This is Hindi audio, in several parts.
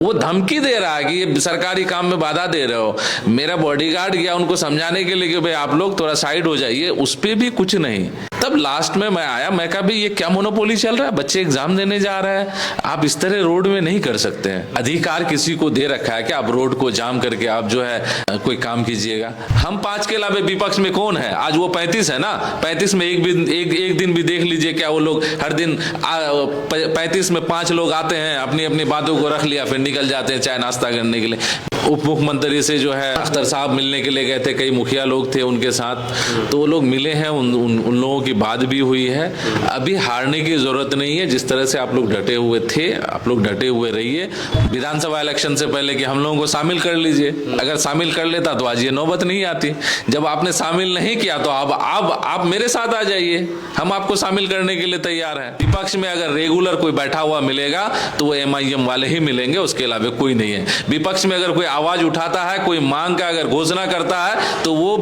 वो धमकी दे रहा है कि ये सरकारी काम में बाधा दे रहे हो। मेरा बॉडीगार्ड गया उनको समझाने के लिए कि भाई आप लोग थोड़ा साइड हो जाइए, उस पे भी कुछ नहीं। तब लास्ट में मैं आया, मैं कहा भाई ये क्या मोनोपोली चल रहा है, बच्चे एग्जाम देने जा रहे हैं, आप इस तरह रोड में नहीं कर सकते हैं। अधिकार किसी को दे रखा है कि आप रोड को जाम करके आप जो है कोई काम कीजिएगा। हम 5 के अलावा विपक्ष में कौन है? आज वो 35 है ना, 35 में एक दिन भी देख लीजिए क्या वो लोग हर दिन 35 में 5 लोग आते हैं, अपनी अपनी बातों को रख लिया, फिर निकल जाते हैं चाय नाश्ता करने के लिए। उप मुख्यमंत्री से जो है अख्तर साहब मिलने के लिए गए थे, कई मुखिया लोग थे उनके साथ, तो वो लोग मिले हैं, उन लोगों की बात भी हुई है। अभी हारने की जरूरत नहीं है, जिस तरह से आप लोग डटे हुए थे आप लोग डटे हुए रहिए। विधानसभा इलेक्शन से पहले कि हम लोगों को शामिल कर लीजिए, अगर शामिल कर लेता तो आज ये नौबत नहीं आती। जब आपने शामिल नहीं किया तो अब आप मेरे साथ आ जाइए, हम आपको शामिल करने के लिए तैयार हैं। विपक्ष में अगर रेगुलर कोई बैठा हुआ मिलेगा तो वो MIM वाले ही मिलेंगे, उसके अलावा कोई नहीं है। विपक्ष में अगर कोई आवाज उठाता है, कोई मांग का अगर घोषणा करता है तो वो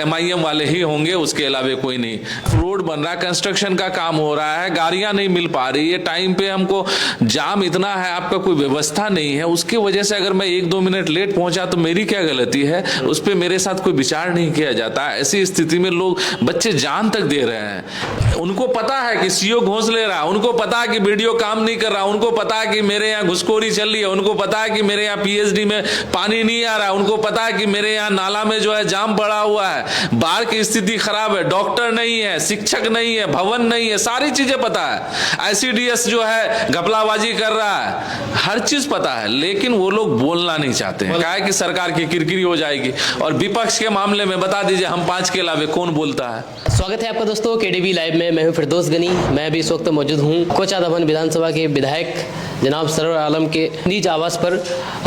MIM वाले ही होंगे, उसके अलावा कोई नहीं। रोड बन रहा है, कंस्ट्रक्शन का काम हो रहा है, गाड़ियां नहीं मिल पा रही है टाइम पे, हमको जाम इतना है, आपका कोई व्यवस्था नहीं है, उसकी वजह से अगर मैं 1-2 मिनट लेट पहुंचा तो मेरी क्या गलती है? उस पर मेरे साथ कोई विचार नहीं किया जाता। ऐसी स्थिति में लोग बच्चे जान तक दे रहे हैं। उनको पता है कि CO घोंस ले रहा है, उनको पता है कि वीडियो काम नहीं कर रहा, उनको पता है कि मेरे यहाँ घुसखोरी चल रही है, उनको पता है कि मेरे यहाँ PhD में पानी नहीं आ रहा है, उनको पता है कि मेरे यहाँ नाला में जो है जाम पड़ा हुआ है, बाढ़ की स्थिति खराब है, डॉक्टर नहीं है, शिक्षक नहीं है, भवन नहीं है, सारी चीजें पता है। ICDS जो है घपलाबाजी कर रहा है, हर चीज पता है, लेकिन वो लोग बोलना नहीं चाहते हैं, क्या कि सरकार की किरकिरी हो जाएगी। और विपक्ष के मामले में बता दीजिए हम 5 के अलावा कौन बोलता है? स्वागत है आपका दोस्तों KDV लाइव में। मैं हूं फिरदौस गनी। मैं भी इस वक्त मौजूद हूं कोचादा भवन विधानसभा के विधायक जनाब सरवर आलम के निज आवास पर,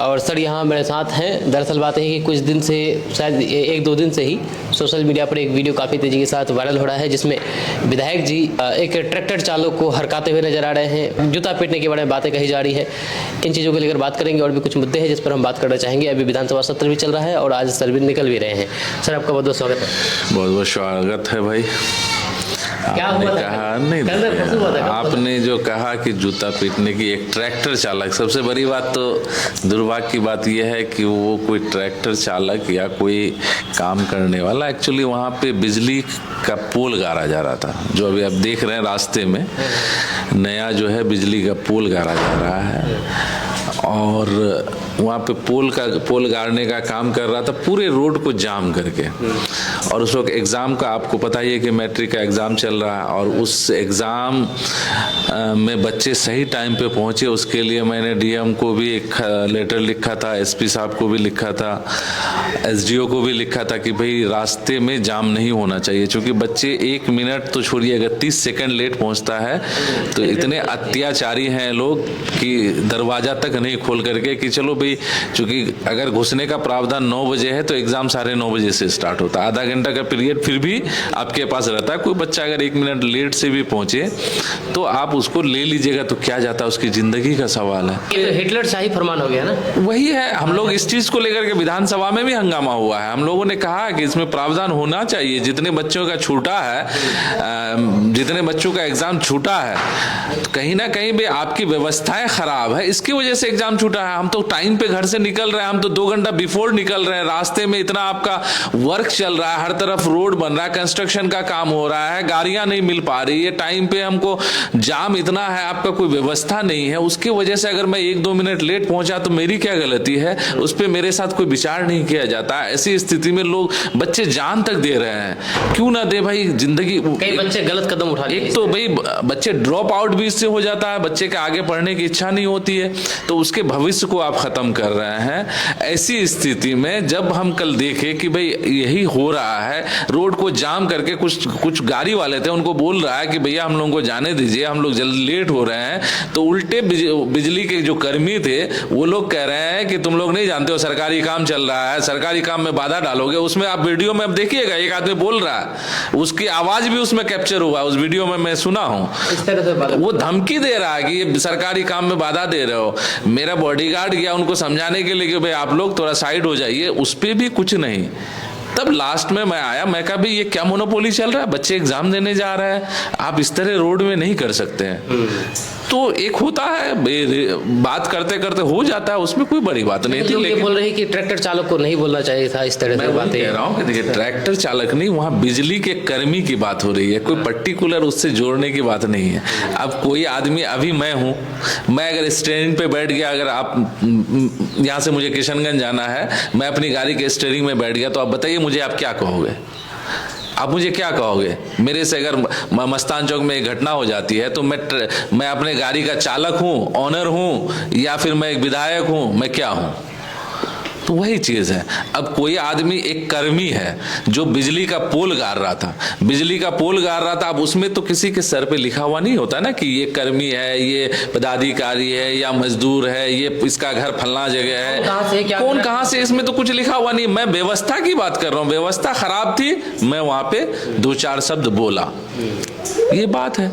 और सर यहां मेरे साथ हैं। दरअसल बात है कि कुछ दिन से, शायद 1-2 दिन से ही सोशल मीडिया पर एक वीडियो काफ़ी तेजी के साथ वायरल हो रहा है, जिसमें विधायक जी एक ट्रैक्टर चालक को हरकाते हुए नजर आ रहे हैं, जूता पीटने के बारे में बातें कही जा रही है। इन चीज़ों को लेकर बात करेंगे, और भी कुछ मुद्दे हैं जिस पर हम बात करना चाहेंगे। अभी विधानसभा सत्र भी चल रहा है और आज सर भी निकल भी रहे हैं। सर आपका बहुत बहुत स्वागत है। बहुत बहुत स्वागत है भाई। क्या हुआ था? नहीं, आपने जो कहा कि जूता पीटने की, एक ट्रैक्टर चालक, सबसे बड़ी बात तो दुर्भाग्य की बात यह है कि वो कोई ट्रैक्टर चालक या कोई काम करने वाला, एक्चुअली वहाँ पे बिजली का पोल गाड़ा जा रहा था, जो अभी आप देख रहे हैं रास्ते में नया जो है बिजली का पोल गाड़ा जा रहा है, और वहाँ पे पोल गाड़ने का काम कर रहा था, पूरे रोड को जाम करके। और उस वक्त एग्ज़ाम का, आपको पता ही है कि मैट्रिक का एग्ज़ाम चल रहा है, और उस एग्ज़ाम में बच्चे सही टाइम पे पहुँचे, उसके लिए मैंने DM को भी एक लेटर लिखा था, SP साहब को भी लिखा था, SDO को भी लिखा था कि भाई रास्ते में जाम नहीं होना चाहिए, क्योंकि बच्चे 1 मिनट तो छोड़िए, अगर 30 सेकंड लेट पहुँचता है तो इतने अत्याचारी हैं लोग कि दरवाज़ा तक नहीं खोल करके कि चलो भाई, क्योंकि अगर घुसने का प्रावधान 9 बजे है तो एग्जाम 9:30 बजे से स्टार्ट होता है, आधा घंटा का पीरियड फिर भी आपके पास रहता है। कोई बच्चा अगर 1 मिनट लेट से भी पहुंचे तो आप उसको ले लीजिएगा तो क्या जाता है, उसकी जिंदगी का सवाल है। ये तो हिटलर शाही फरमान हो गया ना। वही है, हम लोग इस चीज को लेकर के विधानसभा में भी हंगामा हुआ है। हम लोगों ने कहा कि इसमें प्रावधान होना चाहिए, जितने बच्चों का छूटा है, जितने बच्चों का एग्जाम छूटा है, तो कहीं ना कहीं भी आपकी व्यवस्थाएं खराब है, इसकी वजह से एग्जाम छूटा है। हम तो टाइम पे घर से निकल रहे हैं, हम तो 2 घंटा बिफोर निकल रहे हैं, रास्ते में इतना आपका वर्क चल रहा है, हर तरफ रोड बन रहा है, कंस्ट्रक्शन का काम हो रहा है, गाड़ियां नहीं मिल पा रही है टाइम पे, हमको जाम इतना है, आपका कोई व्यवस्था नहीं है, उसकी वजह से अगर मैं 1-2 मिनट लेट पहुंचा तो मेरी क्या गलती है? उस पर मेरे साथ कोई विचार नहीं किया जाता। ऐसी स्थिति में लोग बच्चे जान तक दे रहे हैं, क्यों ना दे भाई? जिंदगी, कई बच्चे गलत कदम उठा, एक तो भाई बच्चे ड्रॉप आउट भी इससे हो जाता है, बच्चे के आगे पढ़ने की इच्छा नहीं होती है, तो उसके भविष्य को आप खत्म कर रहे हैं। ऐसी स्थिति में जब हम कल देखे कि भाई यही हो रहा है, रोड को जाम करके कुछ गाड़ी वाले थे, उनको बोल रहा है कि भैया हम लोगों को जाने दीजिए, हम लोग जल्दी लेट हो रहे हैं, तो उल्टे बिजली के जो कर्मी थे वो लोग कह रहे हैं कि तुम लोग नहीं जानते हो सरकारी काम चल रहा है, सरकारी काम में बाधा डालोगे। उसमें आप वीडियो में अब देखिएगा, एक आदमी बोल रहा है, उसकी आवाज भी उसमें कैप्चर हुआ, उस वीडियो में मैं सुना हूँ, वो धमकी दे रहा है कि ये सरकारी काम में बाधा दे रहे हो। मेरा बॉडीगार्ड गया उनको समझाने के लिए कि भाई आप लोग थोड़ा साइड हो जाइए, उस पे भी कुछ नहीं। तब लास्ट में मैं आया, मैं कहा भाई ये क्या मोनोपोली चल रहा है, बच्चे एग्जाम देने जा रहे हैं, आप इस तरह रोड में नहीं कर सकते हैं। तो एक होता है बात करते करते हो जाता है, उसमें कोई बड़ी बात नहीं थी। लोग ये लेकिन बोल रहे हैं कि ट्रैक्टर चालक को नहीं बोलना चाहिए था, इस तरह मैं से वही बातें कह रहा हूँ कि देखिए ट्रैक्टर चालक नहीं, वहाँ बिजली के कर्मी की बात हो रही है, कोई पर्टिकुलर उससे जोड़ने की बात नहीं है। अब कोई आदमी, अभी मैं हूँ, मैं अगर स्टीयरिंग पे बैठ गया, अगर आप यहाँ से मुझे किशनगंज जाना है, मैं अपनी गाड़ी के स्टीयरिंग में बैठ गया, तो आप बताइए मुझे आप क्या कहोगे? आप मुझे क्या कहोगे? मेरे से अगर मस्तान चौक में एक घटना हो जाती है तो मैं अपने गाड़ी का चालक हूँ, ऑनर हूँ, या फिर मैं एक विधायक हूँ, मैं क्या हूँ? तो वही चीज है। अब कोई आदमी एक कर्मी है जो बिजली का पोल गाड़ रहा था, बिजली का पोल गाड़ रहा था, अब उसमें तो किसी के सर पे लिखा हुआ नहीं होता ना कि ये कर्मी है, ये पदाधिकारी है, या मजदूर है, ये इसका घर फलना जगह है, कौन कहाँ से, इसमें तो कुछ लिखा हुआ नहीं। मैं व्यवस्था की बात कर रहा हूँ, व्यवस्था खराब थी, मैं वहां पे 2-4 शब्द बोला, ये बात है।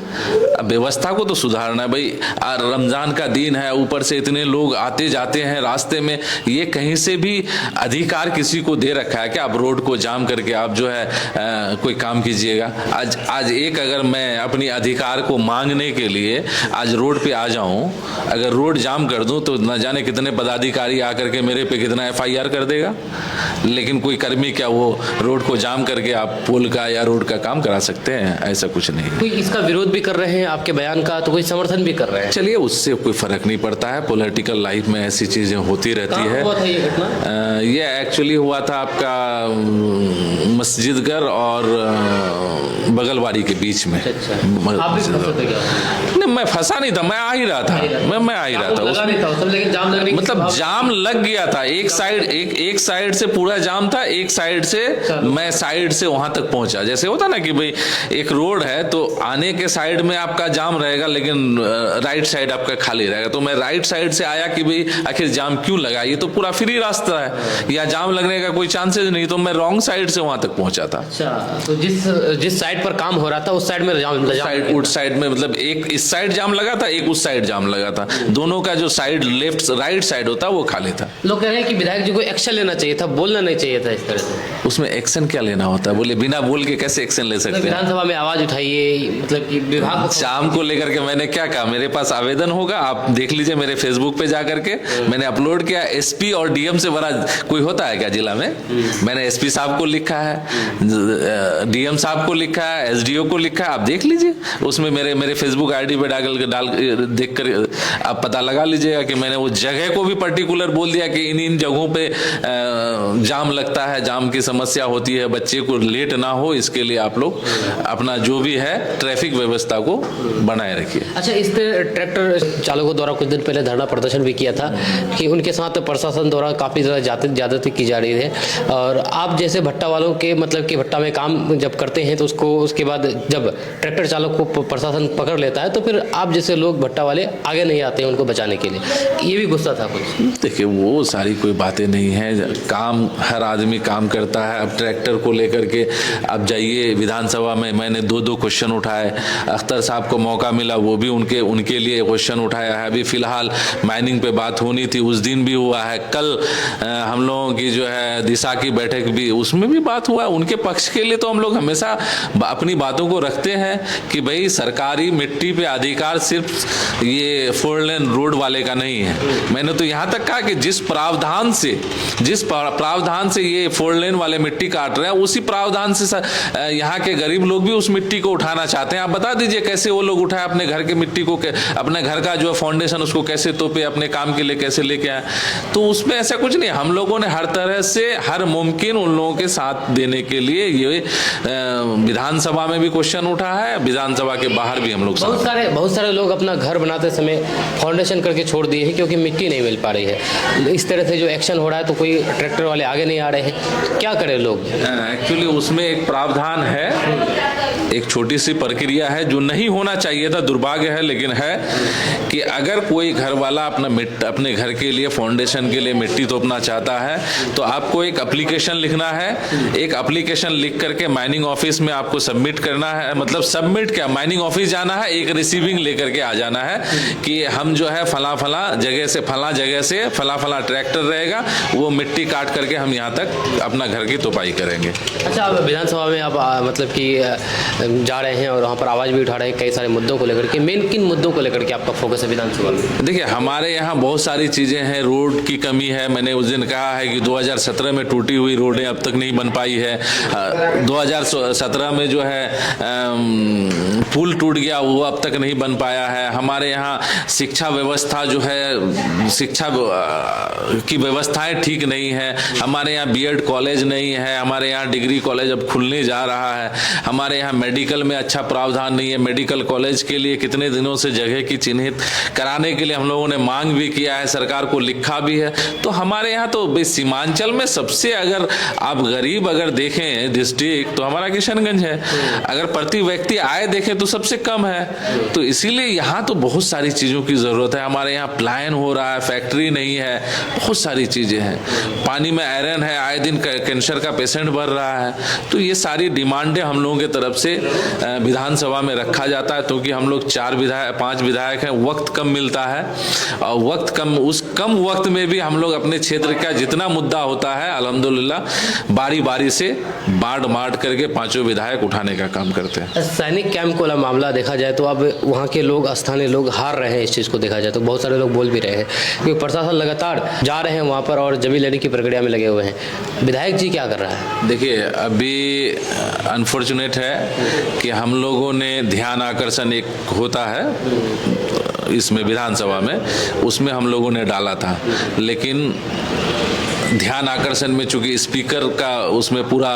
अब व्यवस्था को तो सुधारना है भाई। रमजान का दिन है, ऊपर से इतने लोग आते जाते हैं रास्ते में, ये कहीं से भी अधिकार किसी को दे रखा है कि आप रोड को जाम करके आप जो है कोई काम कीजिएगा? आज एक अगर मैं अपनी अधिकार को मांगने के लिए आज रोड पे आ जाऊं, अगर रोड जाम कर दूं तो न जाने कितने पदाधिकारी आकर के मेरे पे कितना FIR कर देगा। लेकिन कोई कर्मी क्या वो रोड को जाम करके आप पुल का या रोड का काम करा सकते हैं? ऐसा कुछ नहीं। कोई इसका विरोध भी कर रहे हैं आपके बयान का, तो कोई समर्थन भी कर रहे हैं। चलिए, उससे कोई फर्क नहीं पड़ता है, पॉलिटिकल लाइफ में ऐसी चीजें होती रहती है। हुआ था ये घटना? ये एक्चुअली हुआ था आपका मस्जिदगर और बगलवाड़ी के बीच में। अच्छा। आप भी फंसे थे क्या? नहीं, मैं फंसा नहीं था, मैं आ ही रहा था, मैं आ ही रहा था उसमें। लेकिन जाम लगने की मतलब जाम लग गया था, एक साइड से पूरा जाम था, एक साइड से मैं साइड से वहां तक पहुंचा। जैसे होता ना कि भाई एक रोड है तो आने के साइड में आपका जाम रहेगा, लेकिन राइट साइड आपका खाली रहेगा। तो मैं राइट साइड से आया कि भाई आखिर जाम क्यों लगा, ये तो पूरा फ्री रास्ता है, या जाम लगने का कोई चांसेस नहीं, तो मैं रॉन्ग साइड से वहां तक पहुंचा था। अच्छा, तो जिस साइड पर काम हो रहा था उस साइड में उस साइड में मतलब एक इस साइड जाम लगा था, एक उस साइड जाम लगा था, दोनों का जो साइड लेफ्ट राइट साइड होता वो खाली था। लोग कह रहे हैं कि विधायक जी को एक्शन लेना चाहिए था, बोलना नहीं चाहिए था इस तरह से। उसमें एक्शन क्या लेना होता है? बोले बिना बोल के कैसे एक्शन ले सकते हैं? विधानसभा में आवाज उठाइए, मतलब कि विभाग शाम को लेकर के मैंने क्या कहा, मेरे पास आवेदन होगा, आप देख लीजिए मेरे फेसबुक पे जाकर के, मैंने अपलोड किया। SP और DM से बड़ा कोई होता है क्या जिला में? मैंने SP साहब को लिखा है, DM साहब को लिखा है, SDO को लिखा है, आप देख लीजिए। उसमें मेरे फेसबुक ID पे डाल देख कर आप पता लगा लीजिएगा कि मैंने वो जगह को भी पर्टिकुलर बोल दिया कि इन जगहों पे जाम लगता है, जाम की समस्या होती है, बच्चे को लेट ना हो इसके लिए आप लोग अपना जो भी है ट्रैफिक व्यवस्था को बनाए रखिए। अच्छा, इस ट्रैक्टर चालकों द्वारा कुछ दिन पहले धरना प्रदर्शन भी किया था कि उनके साथ प्रशासन द्वारा काफी ज्यादती की जा रही है, और आप जैसे भट्टा वालों के मतलब कि भट्टा में काम जब करते हैं तो उसके बाद जब ट्रैक्टर चालक को प्रशासन पकड़ लेता है तो फिर आप जैसे लोग भट्टा वाले आगे नहीं आते हैं उनको बचाने के लिए, ये भी गुस्सा था कुछ? देखिए, वो सारी कोई बातें नहीं है, काम हर आदमी काम करता है। अब ट्रैक्टर को लेकर के आप जाइए विधानसभा में, मैंने 2 क्वेश्चन उठाए, अख्तर साहब को मौका मिला, वो भी उनके लिए क्वेश्चन उठाया है। अभी फिलहाल माइनिंग पे बात होनी थी, उस दिन भी हुआ है। कल हम लोगों की जो है दिशा की बैठक भी, उसमें भी बात हुआ है। उनके पक्ष के लिए तो हम लोग हमेशा अपनी बातों को रखते हैं कि भाई सरकारी मिट्टी पे अधिकार सिर्फ ये 4 लेन रोड वाले का नहीं है। मैंने तो यहाँ तक कहा कि जिस प्रावधान से ये 4 लेन वाले मिट्टी काट रहे हैं, उसी प्रावधान से यहाँ के गरीब लोग भी उस मिट्टी को उठाना चाहते हैं। आप बता दीजिए कैसे वो लोग उठाए अपने घर के मिट्टी को, अपने घर का जो फाउंडेशन उसको कैसे तोपे, अपने काम के लिए कैसे लेके आए। तो उसमें ऐसा कुछ नहीं, हम लोगों ने हर तरह से हर मुमकिन उन लोगों के साथ देने के लिए ये विधानसभा में भी क्वेश्चन उठा है, विधानसभा के बाहर भी हम लोग बहुत सारे लोग अपना घर बनाते समय फाउंडेशन करके छोड़ दिए हैं क्योंकि मिट्टी नहीं मिल पा रही है। इस तरह से जो एक्शन हो रहा है तो कोई ट्रैक्टर वाले आगे नहीं आ रहे हैं, क्या करें लोग? एक्चुअली उसमें एक प्रावधान है, एक छोटी सी प्रक्रिया है जो नहीं होना चाहिए था, दुर्भाग्य है लेकिन है, कि अगर कोई घर वाला अपने घर के लिए फाउंडेशन के लिए मिट्टी तोपना चाहता है तो आपको एक एप्लीकेशन लिखना है। एक एप्लीकेशन लिख करके माइनिंग ऑफिस में आपको सबमिट करना है, मतलब सबमिट क्या, माइनिंग ऑफिस जाना है, एक रिसीविंग लेकर के आ जाना है कि हम जो है फला जगह से फला ट्रैक्टर रहेगा, वो मिट्टी काट करके हम यहाँ तक अपना घर की तोपाई करेंगे। अच्छा, विधानसभा में आप मतलब कि जा रहे हैं और वहाँ पर आवाज़ भी उठा रहे हैं कई सारे मुद्दों को लेकर के। मेन किन मुद्दों को लेकर के आपका फोकस है विधानसभा में? देखिए, हमारे यहाँ बहुत सारी चीज़ें हैं। रोड की कमी है। मैंने उस दिन कहा है कि 2017 में टूटी हुई रोडें अब तक नहीं बन पाई है। 2017 में जो है पुल टूट गया, वो अब तक नहीं बन पाया है। हमारे यहाँ शिक्षा व्यवस्था जो है, शिक्षा की व्यवस्थाएं ठीक नहीं है। हमारे यहाँ बीएड कॉलेज नहीं है। हमारे यहाँ डिग्री कॉलेज अब खुलने जा रहा है। हमारे यहाँ मेडिकल में अच्छा प्रावधान नहीं है। मेडिकल कॉलेज के लिए कितने दिनों से जगह की चिन्हित कराने के लिए हम लोगों ने मांग भी किया है, सरकार को लिखा भी है। तो हमारे यहाँ तो सीमांचल में सबसे, अगर आप गरीब अगर देखें डिस्ट्रिक्ट, तो हमारा किशनगंज है। अगर प्रति व्यक्ति आय देखें तो सबसे कम है। तो इसीलिए यहाँ तो बहुत सारी चीज़ों की ज़रूरत है। हमारे यहाँ पलायन हो रहा है, फैक्ट्री नहीं है, बहुत सारी चीज़ें हैं। पानी में आयरन है, आए दिन कैंसर का पेशेंट बढ़ रहा है। तो ये सारी डिमांडें हम लोगों की तरफ से विधानसभा में रखा जाता है, क्योंकि हम लोग 5 विधायक हैं, वक्त कम मिलता है। और वक्त कम, उस कम वक्त में भी हम लोग अपने क्षेत्र का जितना मुद्दा होता है अल्हम्दुलिल्लाह बारी बारी से बांट करके 5 विधायक उठाने का काम करते हैं। सैनिक कैंप को मामला देखा जाए तो अब वहाँ के लोग, स्थानीय लोग हार रहे हैं। इस चीज़ को देखा जाए तो बहुत सारे लोग बोल भी रहे हैं क्योंकि प्रशासन लगातार जा रहे हैं वहाँ पर और जमीन लेने की प्रक्रिया में लगे हुए हैं। विधायक जी क्या कर रहा है? देखिए, अभी अनफॉर्चुनेट है कि हम लोगों ने ध्यान आकर्षण एक होता है इसमें विधानसभा में, उसमें हम लोगों ने डाला था। लेकिन ध्यान आकर्षण में चूंकि स्पीकर का उसमें पूरा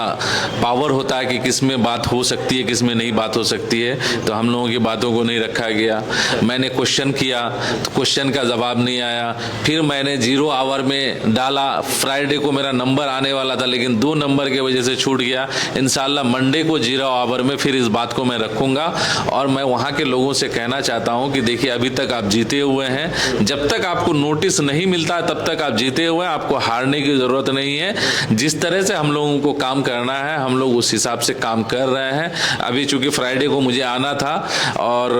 पावर होता है कि किस में बात हो सकती है, किस में नहीं बात हो सकती है, तो हम लोगों की बातों को नहीं रखा गया। मैंने क्वेश्चन किया तो क्वेश्चन का जवाब नहीं आया। फिर मैंने 0 आवर में डाला। फ्राइडे को मेरा नंबर आने वाला था, लेकिन 2 नंबर की वजह से छूट गया। इंशाल्लाह मंडे को 0 आवर में फिर इस बात को मैं रखूंगा। और मैं वहाँ के लोगों से कहना चाहता हूँ कि देखिए, अभी तक आप जीते हुए हैं। जब तक आपको नोटिस नहीं मिलता तब तक आप जीते हुए हैं। आपको हारने की जरूरत नहीं है। जिस तरह से हम लोगों को काम करना है, हम लोग उस हिसाब से काम कर रहे हैं। अभी चूंकि फ्राइडे को मुझे आना था और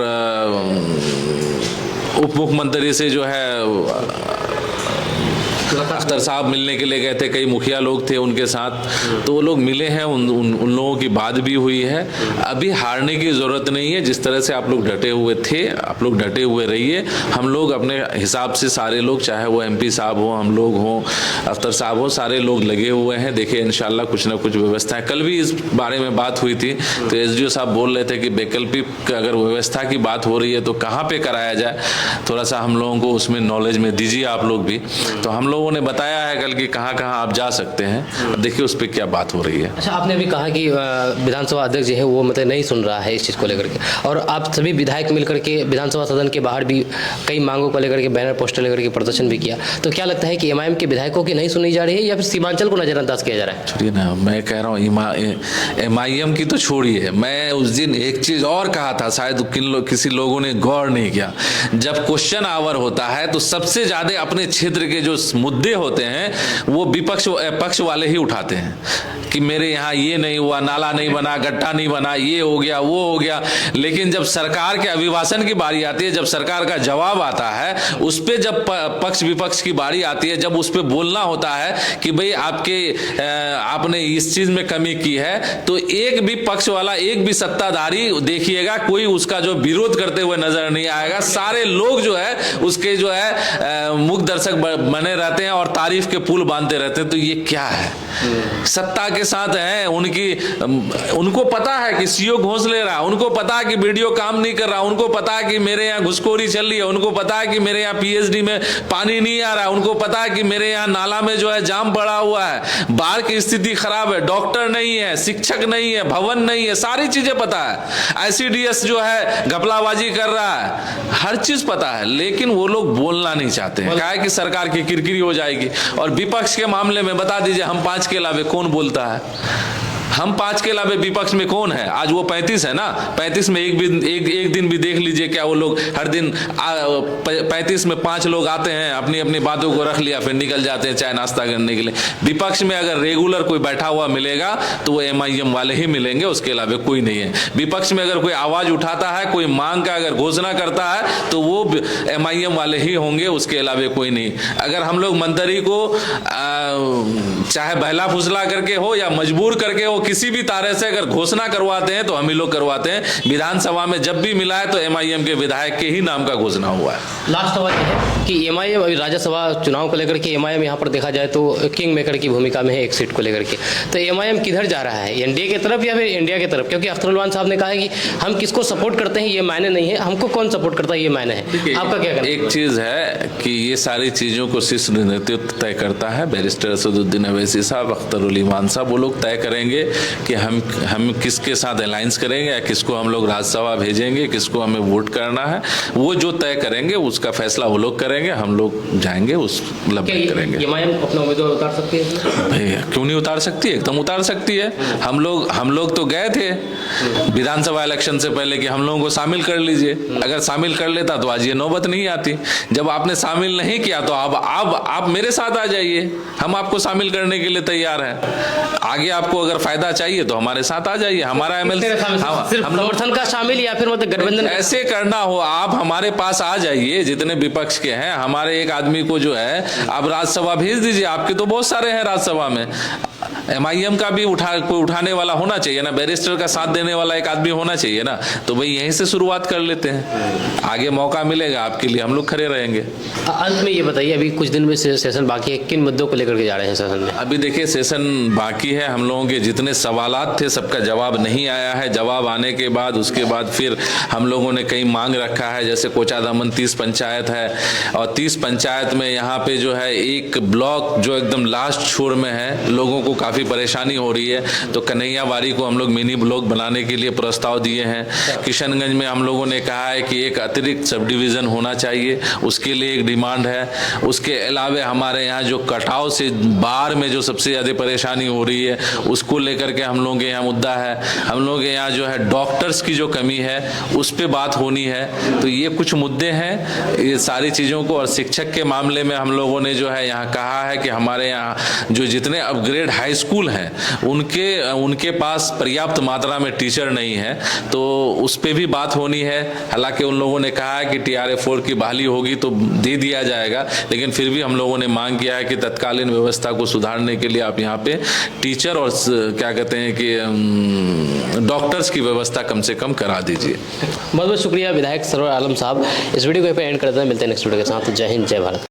उप मुख्यमंत्री से जो है अख्तर साहब मिलने के लिए गए थे, कई मुखिया लोग थे उनके साथ, तो वो लोग मिले हैं। उन लोगों की बात भी हुई है। अभी हारने की ज़रूरत नहीं है। जिस तरह से आप लोग डटे हुए थे, आप लोग डटे हुए रहिए। हम लोग अपने हिसाब से सारे लोग, चाहे वो MP साहब हो, हम लोग हों, अख्तर साहब हो, सारे लोग लगे हुए हैं। देखिए, इंशाल्लाह कुछ ना कुछ व्यवस्था है। कल भी इस बारे में बात हुई थी तो SDO साहब बोल रहे थे कि वैकल्पिक अगर व्यवस्था की बात हो रही है तो कहाँ पे कराया जाए, थोड़ा सा हम लोगों को उसमें नॉलेज में दीजिए आप लोग भी। तो हम लोगों ने बताया है कल कि कहाँ कहाँ आप जा सकते हैं। देखिए उस पर क्या बात हो रही है। अच्छा, आपने अभी कहा कि विधानसभा अध्यक्ष जो है वो मतलब नहीं सुन रहा है इस चीज़ को लेकर के, और आप सभी विधायक मिलकर के विधानसभा सदन के बाहर भी कई मांगों को लेकर के बैनर पोस्टर लेकर के प्रदर्शन भी किया। तो क्या लगता है कि MIM के विधायकों की नहीं सुनी जा रही है या फिर सीमांचल को नजरअंदाज किया जा रहा है? छोड़िए ना, मैं कह रहा हूँ MIM की तो छोड़िए। मैं उस दिन एक चीज और कहा था, शायद किसी लोगों ने गौर नहीं किया। जब क्वेश्चन आवर होता है तो सबसे ज्यादा अपने क्षेत्र के जो मुद्दे होते हैं वो पक्ष वाले ही उठाते हैं कि मेरे यहाँ ये नहीं हुआ, नाला नहीं बना, गड्ढा नहीं बना, ये हो गया, वो हो गया। लेकिन जब सरकार के अभिभाषण की बारी आती है, जब सरकार का जवाब आता है, उस पर जब पक्ष विपक्ष की बारी आती है, जब उस पर बोलना होता है कि भाई आपने इस चीज में कमी की है, तो एक भी पक्ष वाला, एक भी सत्ताधारी देखिएगा कोई उसका जो विरोध करते हुए नजर नहीं आएगा। सारे लोग जो है उसके जो है मुख दर्शक बने रहते हैं और तारीफ के पुल बांधते रहते हैं। तो ये क्या है? सत्ता के साथ है, उनको पता है कि CO घोंस ले रहा है, उनको पता है कि वीडियो काम नहीं कर रहा, उनको पता है कि मेरे यहाँ घुसखोरी चल रही है, उनको पता है कि मेरे यहाँ PhD में पानी नहीं आ रहा है, उनको पता है कि मेरे यहाँ नाला में जो है जाम पड़ा हुआ है, बाढ़ की स्थिति खराब है, डॉक्टर नहीं है, शिक्षक नहीं है, भवन नहीं है, सारी चीजें पता है। ICDS जो है घपलाबाजी कर रहा है, हर चीज पता है। लेकिन वो लोग बोलना नहीं चाहते हैं, क्या है कि सरकार की किरकिरी हो जाएगी। और विपक्ष के मामले में बता दीजिए, हम 5 के अलावे कौन बोलता है? हम 5 के अलावे विपक्ष में कौन है? आज वो 35 है ना, 35 में एक दिन भी देख लीजिए, क्या वो लोग हर दिन 35 में 5 लोग आते हैं, अपनी अपनी बातों को रख लिया, फिर निकल जाते हैं चाय नाश्ता करने के लिए। विपक्ष में अगर रेगुलर कोई बैठा हुआ मिलेगा तो वो MIM वाले ही मिलेंगे, उसके अलावा कोई नहीं है। विपक्ष में अगर कोई आवाज उठाता है, कोई मांग का अगर घोषणा करता है तो वो MIM वाले ही होंगे, उसके अलावा कोई नहीं। अगर हम लोग मंत्री को चाहे बहला फुसला करके हो या मजबूर करके हो किसी भी तरह से अगर घोषणा करवाते हैं तो हम ही लोग करवाते हैं। विधानसभा में जब भी मिला है तो एमआईएम के विधायक के ही नाम का घोषणा हुआ है। लास्ट सवाल ये है कि एमआईएम अभी राज्यसभा चुनाव को लेकर के एमआईएम यहाँ पर देखा जाए तो किंग मेकर की भूमिका में है एक सीट को लेकर के, तो एमआईएम किधर जा रहा है, एनडीए की तरफ या फिर इंडिया की तरफ? क्योंकि अख्तर उलमान साहब ने कहा है कि हम किसको सपोर्ट करते हैं ये मायने नहीं है, हमको कौन सपोर्ट करता है ये मायने है। आपका क्या कहना है? एक चीज है कि ये सारी चीजों को शीर्ष नेतृत्व तय करता है। बैरिस्टर असदुद्दीन अवैसी साहब, अख्तर उलमान साहब, वो लोग तय करेंगे कि हम किसके साथ अलायंस करेंगे या किसको हम लोग राज्यसभा भेजेंगे, किसको हमें वोट करना है। वो जो तय करेंगे उसका फैसला वो लोग करेंगे, हम लोग जाएंगे उस लंबे करेंगे। एमआईएम अपना उम्मीदवार उतार सकती है? भैया क्यों नहीं उतार सकती है, एकदम उतार सकती है। हम लोग तो गए थे विधानसभा इलेक्शन से पहले कि हम लोगों को शामिल कर लीजिए। अगर शामिल कर लेता तो आज ये नौबत नहीं आती। जब आपने शामिल नहीं किया तो अब आप मेरे साथ आ जाइए, हम आपको शामिल करने के लिए तैयार हैं। आगे आपको अगर फायदा चाहिए तो हमारे साथ आ जाइए। हमारा एमएलसी सिर्फ समर्थन का शामिल या फिर मतलब गठबंधन ऐसे करना हो, आप हमारे पास आ जाइए, जितने विपक्ष के हैं। हमारे एक आदमी को जो है आप राज्यसभा भेज दीजिए, आपके तो बहुत सारे हैं राज्यसभा में। एमआईएम का भी कोई उठाने वाला होना चाहिए ना, बैरिस्टर का साथ देने वाला एक आदमी होना चाहिए ना। तो भाई यहीं से शुरुआत कर लेते हैं, आगे मौका मिलेगा आपके लिए, हम लोग खड़े रहेंगे। अंत में ये बताइए, अभी कुछ दिन में सेशन बाकी है, किन मुद्दों को लेकर के जा रहे हैं सेशन में? अभी देखिए सेशन बाकी है, हम लोगों के जितने सवालात थे सबका जवाब नहीं आया है। जवाब आने के बाद उसके बाद फिर हम लोगों ने कई मांग रखा है, जैसे कोचाधामन 30 पंचायत है और 30 पंचायत में यहाँ पे जो है एक ब्लॉक जो एकदम लास्ट छोर में है, लोगों को काफ़ी परेशानी हो रही है। तो कन्हैयाबाड़ी को हम लोग मिनी ब्लॉक बनाने के लिए प्रस्ताव दिए हैं। किशनगंज में हम लोगों ने कहा है कि एक अतिरिक्त सब डिवीज़न होना चाहिए, उसके लिए एक डिमांड है। उसके अलावा हमारे यहाँ जो कटाव से बाढ़ में जो सबसे ज़्यादा परेशानी हो रही है उसको लेकर के हम लोगों के यहाँ मुद्दा है। हम लोग के यहाँ जो है डॉक्टर्स की जो कमी है उस पर बात होनी है। तो ये कुछ मुद्दे हैं, ये सारी चीज़ों को। और शिक्षक के मामले में हम लोगों ने जो है यहाँ कहा है कि हमारे यहाँ जो जितने अपग्रेड हाई स्कूल हैं उनके पास पर्याप्त मात्रा में टीचर नहीं है, तो उस पर भी बात होनी है। हालांकि उन लोगों ने कहा है कि TRA-4 की बहाली होगी तो दे दिया जाएगा, लेकिन फिर भी हम लोगों ने मांग किया है कि तत्कालीन व्यवस्था को सुधारने के लिए आप यहाँ पे टीचर और क्या कहते हैं कि डॉक्टर्स की व्यवस्था कम से कम करा दीजिए। बहुत बहुत शुक्रिया विधायक सरवर आलम साहब। इस वीडियो को यहाँ पे एंड करते हैं, मिलते हैं नेक्स्ट वीडियो के साथ। जय हिंद, जय भारत।